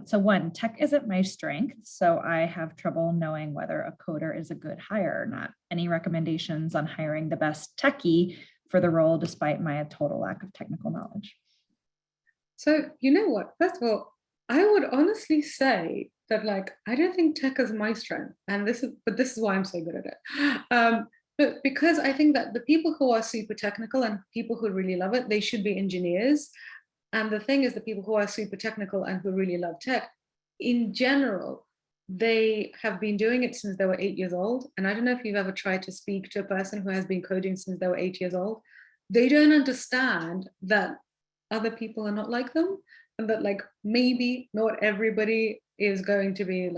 So one, tech isn't my strength, so I have trouble knowing whether a coder is a good hire or not. Any recommendations on hiring the best techie for the role despite my total lack of technical knowledge? So you know what, first of all, I would honestly say that I don't think tech is my strength, and this is why I'm so good at it. But because I think that the people who are super technical and people who really love it, they should be engineers. And the thing is, the people who are super technical and who really love tech, in general, they have been doing it since they were 8 years old. And I don't know if you've ever tried to speak to a person who has been coding since they were 8 years old. They don't understand that other people are not like them, and that maybe not everybody is going to be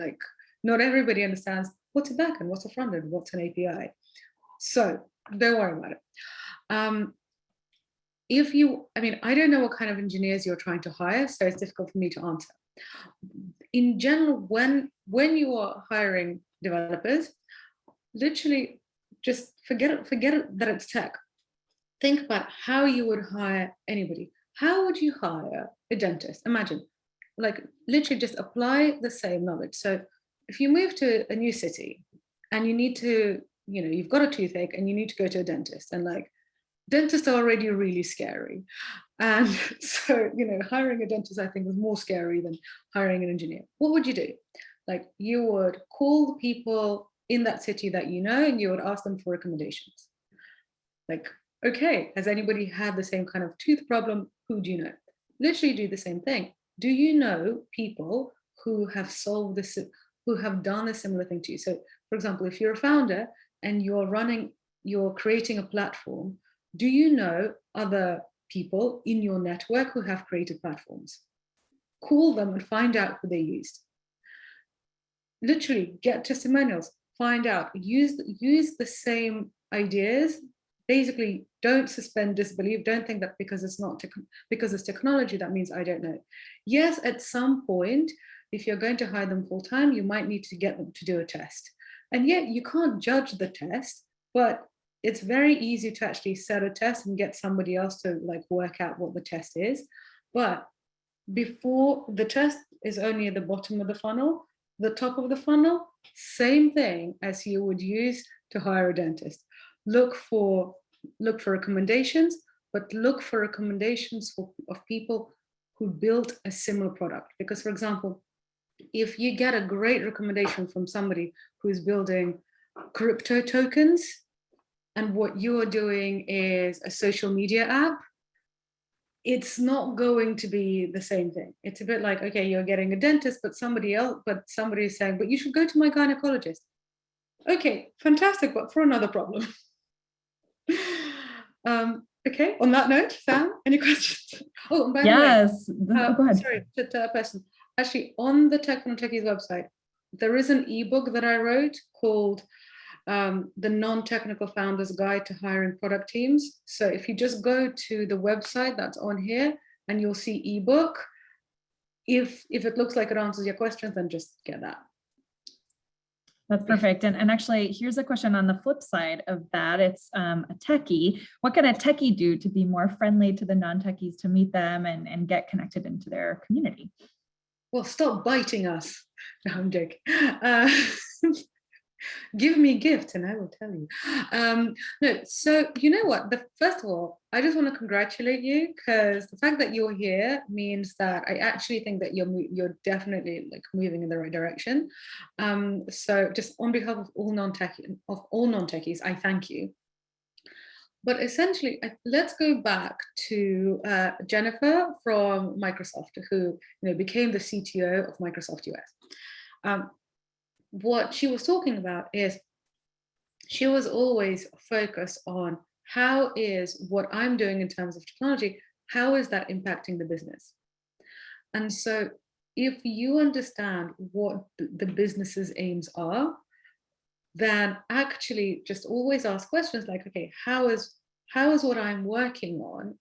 not everybody understands what's a backend, what's a front end, what's an API. So don't worry about it. I don't know what kind of engineers you're trying to hire, so it's difficult for me to answer. In general, when you are hiring developers, literally just forget it that it's tech. Think about how you would hire anybody. How would you hire a dentist? Imagine, literally just apply the same knowledge. So if you move to a new city and you need to, you've got a toothache and you need to go to a dentist, and dentists are already really scary. And so, hiring a dentist, I think, was more scary than hiring an engineer. What would you do? You would call the people in that city that you know, and you would ask them for recommendations. Okay, has anybody had the same kind of tooth problem? Who do you know? Literally do the same thing. Do you know people who have solved this, who have done a similar thing to you? So, for example, if you're a founder and you're creating a platform, do you know other people in your network who have created platforms? Call them and find out who they used. Literally get testimonials, find out, use the same ideas. Basically, don't suspend disbelief. Don't think that because it's technology, that means I don't know. Yes, at some point, if you're going to hire them full time, you might need to get them to do a test. And yet you can't judge the test, but it's very easy to actually set a test and get somebody else to work out what the test is. But before, the test is only at the bottom of the funnel. The top of the funnel, same thing as you would use to hire a dentist. Look for recommendations, but look for recommendations of people who built a similar product. Because, for example, if you get a great recommendation from somebody who's building crypto tokens, and what you're doing is a social media app, it's not going to be the same thing. It's a bit like, okay, you're getting a dentist, but somebody is saying, but you should go to my gynecologist. Okay, fantastic, but for another problem. Okay, on that note, Sam, any questions? Oh, and by Yes. the way, Go ahead. sorry, to third person. Actually, on the Tech For Non-Techies website, there is an ebook that I wrote called the Non-Technical Founders Guide to Hiring Product Teams. So if you just go to the website that's on here and you'll see ebook, if it looks like it answers your questions, then just get that. That's perfect. And actually, here's a question on the flip side of that. It's a techie. What can a techie do to be more friendly to the non-techies, to meet them and get connected into their community? Well, stop biting us. No, I'm joking. Give me a gift and I will tell you. No, so you know what? First of all, I just want to congratulate you, because the fact that you're here means that I actually think that you're definitely like moving in the right direction. So just on behalf of all non-techies, I thank you. But essentially, let's go back to Jennifer from Microsoft, who became the CTO of Microsoft US. What she was talking about is she was always focused on how is what I'm doing in terms of technology, how is that impacting the business? And so if you understand what the business's aims are, then actually just always ask questions like, okay, how is what I'm working on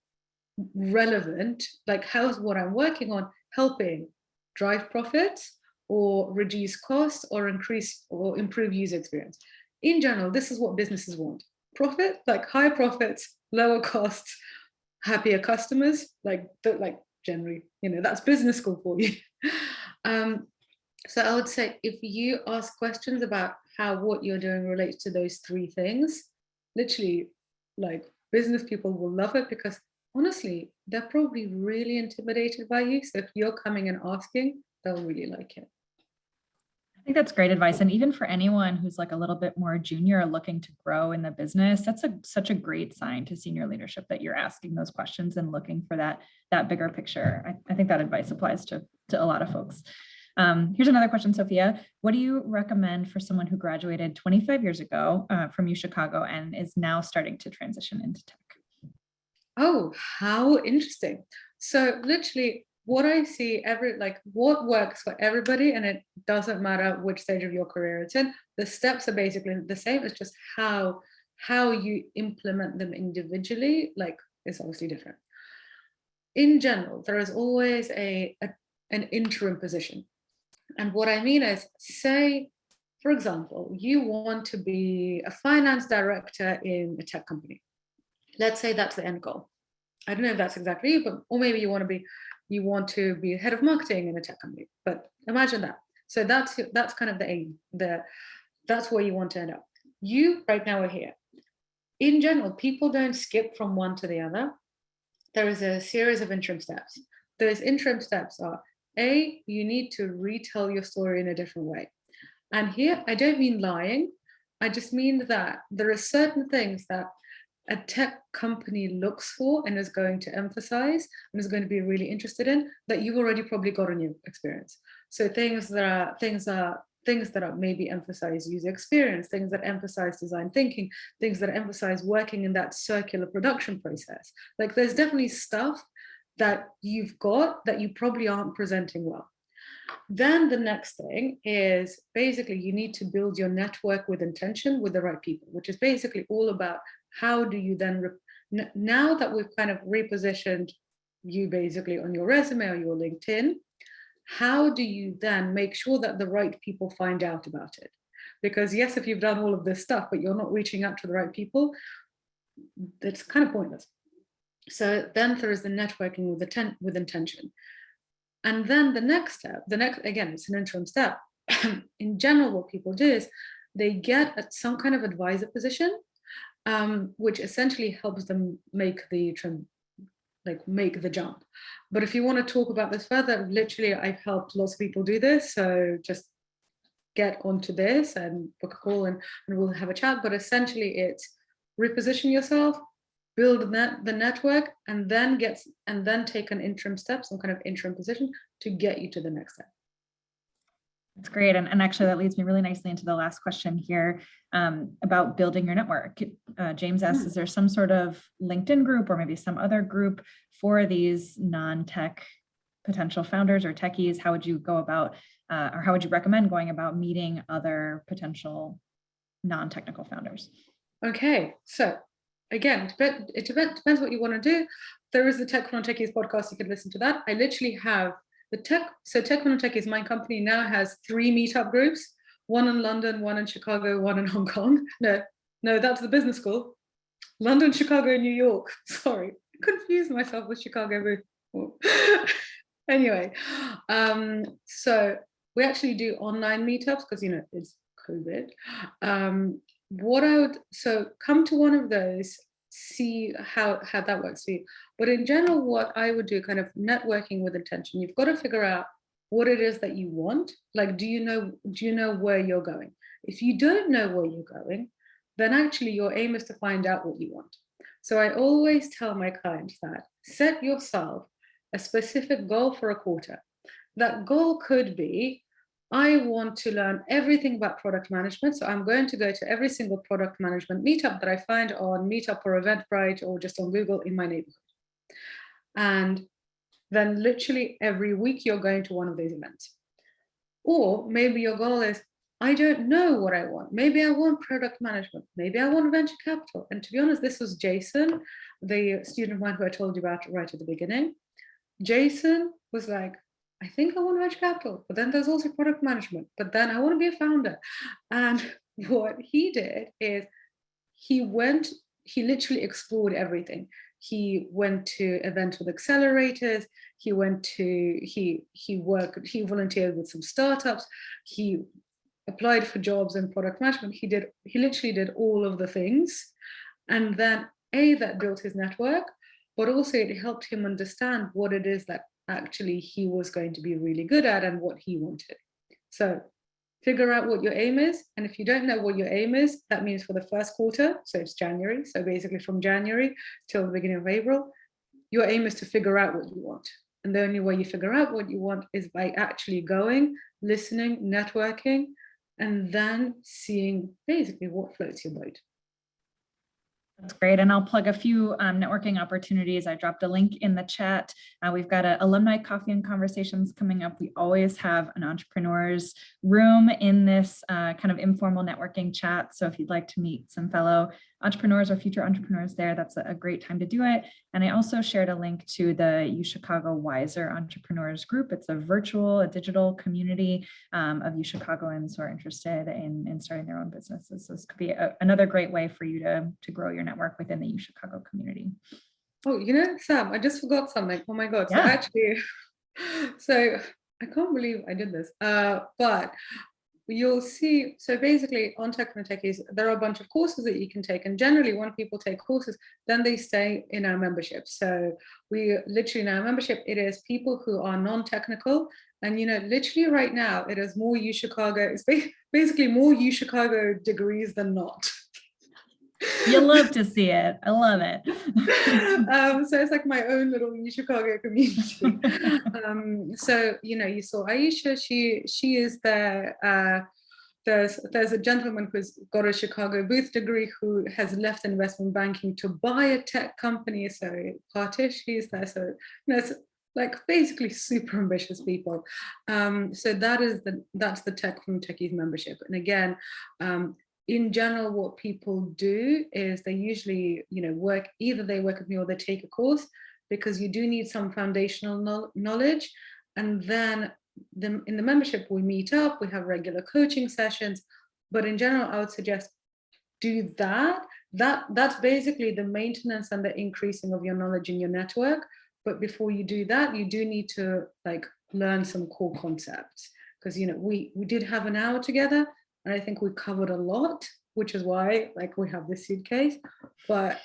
relevant? Like, how is what I'm working on helping drive profits, or reduce costs, or increase or improve user experience? In general, this is what businesses want. Profit, like high profits, lower costs, happier customers, like generally, that's business school for you. So I would say if you ask questions about how what you're doing relates to those three things, literally, like, business people will love it, because honestly, they're probably really intimidated by you. So if you're coming and asking, they'll really like it. I think that's great advice. And even for anyone who's like a little bit more junior looking to grow in the business, that's such a great sign to senior leadership that you're asking those questions and looking for that bigger picture. I think that advice applies to a lot of folks. Here's another question, Sophia. What do you recommend for someone who graduated 25 years ago from UChicago and is now starting to transition into tech? Oh, how interesting. So literally, what I see what works for everybody, and it doesn't matter which stage of your career it's in, the steps are basically the same. It's just how you implement them individually, is obviously different. In general, there is always an interim position. And what I mean is, say, for example, you want to be a finance director in a tech company. Let's say that's the end goal. I don't know if that's exactly you, or maybe you want to be head of marketing in a tech company, but imagine that. So that's kind of the aim. That's where you want to end up. You right now are here. In general, people don't skip from one to the other. There is a series of interim steps. Those interim steps are, A, you need to retell your story in a different way. And here, I don't mean lying. I just mean that there are certain things that a tech company looks for and is going to emphasize and is going to be really interested in, that you've already probably got in your experience. So things that maybe emphasize user experience, things that emphasize design thinking, things that emphasize working in that circular production process. Like, there's definitely stuff that you've got that you probably aren't presenting well. Then the next thing is basically you need to build your network with intention with the right people, which is basically all about how do you then, now that we've kind of repositioned you basically on your resume or your LinkedIn, how do you then make sure that the right people find out about it? Because yes, if you've done all of this stuff, but you're not reaching out to the right people, that's kind of pointless. So then there is the networking with intention. And then the next step, again, it's an interim step. In general, what people do is they get some kind of advisor position, which essentially helps them make the like make the jump. But if you want to talk about this further, literally I've helped lots of people do this. So just get onto this and book a call and we'll have a chat. But essentially it's reposition yourself, build the network, and then take an interim step, some kind of interim position to get you to the next step. That's great. And actually that leads me really nicely into the last question here about building your network. James asks, is there some sort of LinkedIn group or maybe some other group for these non-tech potential founders or techies? How would you go about, or how would you recommend going about meeting other potential non-technical founders? Okay, so again, it depends what you want to do. There is the Tech For Non-Techies podcast. You can listen to that. I literally have Tech For Non-Techies, my company now has 3 meetup groups, one in London, one in Chicago, one in Hong Kong. No, that's the business school. London, Chicago, New York. Sorry, I confused myself with Chicago. Anyway, so we actually do online meetups because, it's COVID. So come to one of those, see how that works for you. But in general, what I would do, kind of networking with intention, you've got to figure out what it is that you want. Like, do you know where you're going? If you don't know where you're going, then actually your aim is to find out what you want. So I always tell my clients that set yourself a specific goal for a quarter. That goal could be, I want to learn everything about product management. So I'm going to go to every single product management meetup that I find on Meetup or Eventbrite or just on Google in my neighborhood. And then literally every week you're going to one of these events. Or maybe your goal is, I don't know what I want. Maybe I want product management. Maybe I want venture capital. And to be honest, this was Jason, the student of mine who I told you about right at the beginning. Jason was like, I think I want venture capital, but then there's also product management, but then I want to be a founder. And what he did is he literally explored everything. He went to events with accelerators. He volunteered with some startups. He applied for jobs in product management. He literally did all of the things. And then that built his network, but also it helped him understand what it is that actually he was going to be really good at and what he wanted. So figure out what your aim is. And if you don't know what your aim is, that means for the first quarter, so it's January. So basically from January till the beginning of April, your aim is to figure out what you want. And the only way you figure out what you want is by actually going, listening, networking, and then seeing basically what floats your boat. That's great. And I'll plug a few networking opportunities. I dropped a link in the chat. We've got an alumni coffee and conversations coming up. We always have an entrepreneurs room in this kind of informal networking chat. So if you'd like to meet some fellow entrepreneurs or future entrepreneurs there, that's a great time to do it. And I also shared a link to the UChicago Wiser Entrepreneurs Group. It's a digital community of UChicagoans who are interested in starting their own businesses. So this could be another great way for you to grow your network within the UChicago community. Oh, Sam, I just forgot something. Oh my God. Yeah. So I can't believe I did this, but you'll see, so basically on Tech For Non-Techies, there are a bunch of courses that you can take. And generally when people take courses, then they stay in our membership. So we literally in our membership, it is people who are non-technical. And, literally right now, it is more UChicago, it's basically more UChicago degrees than not. You love to see it. I love it. So it's like my own little Chicago community. So you saw Aisha. She is there. There's a gentleman who's got a Chicago booth degree who has left investment banking to buy a tech company. So Partish, he's there. So it's like basically super ambitious people. So that's the Tech For Non-Techies membership. And again, in general, what people do is they usually, work with me or they take a course, because you do need some foundational knowledge. And then in the membership, we meet up, we have regular coaching sessions. But in general, I would suggest do that. That's basically the maintenance and the increasing of your knowledge in your network. But before you do that, you do need to learn some core concepts, because we did have an hour together. And I think we covered a lot, which is why we have this suitcase. But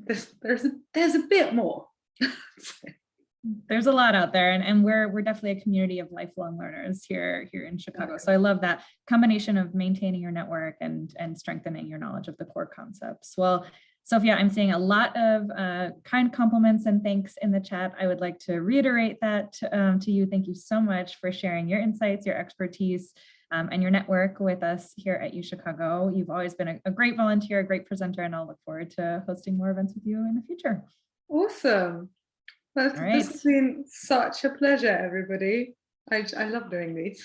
there's a bit more. There's a lot out there, and we're definitely a community of lifelong learners here in Chicago. So I love that combination of maintaining your network and strengthening your knowledge of the core concepts. Well, Sophia, I'm seeing a lot of kind compliments and thanks in the chat. I would like to reiterate that to you. Thank you so much for sharing your insights, your expertise, and your network with us here at UChicago. You've always been a great volunteer, a great presenter, and I'll look forward to hosting more events with you in the future. Awesome. This has been such a pleasure, everybody. I love doing these.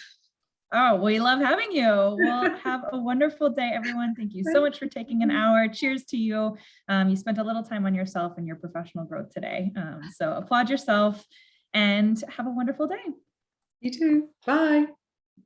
Oh, we love having you. Well, have a wonderful day, everyone. Thank you so much for taking an hour. Cheers to you. You spent a little time on yourself and your professional growth today. So applaud yourself and have a wonderful day. You too. Bye.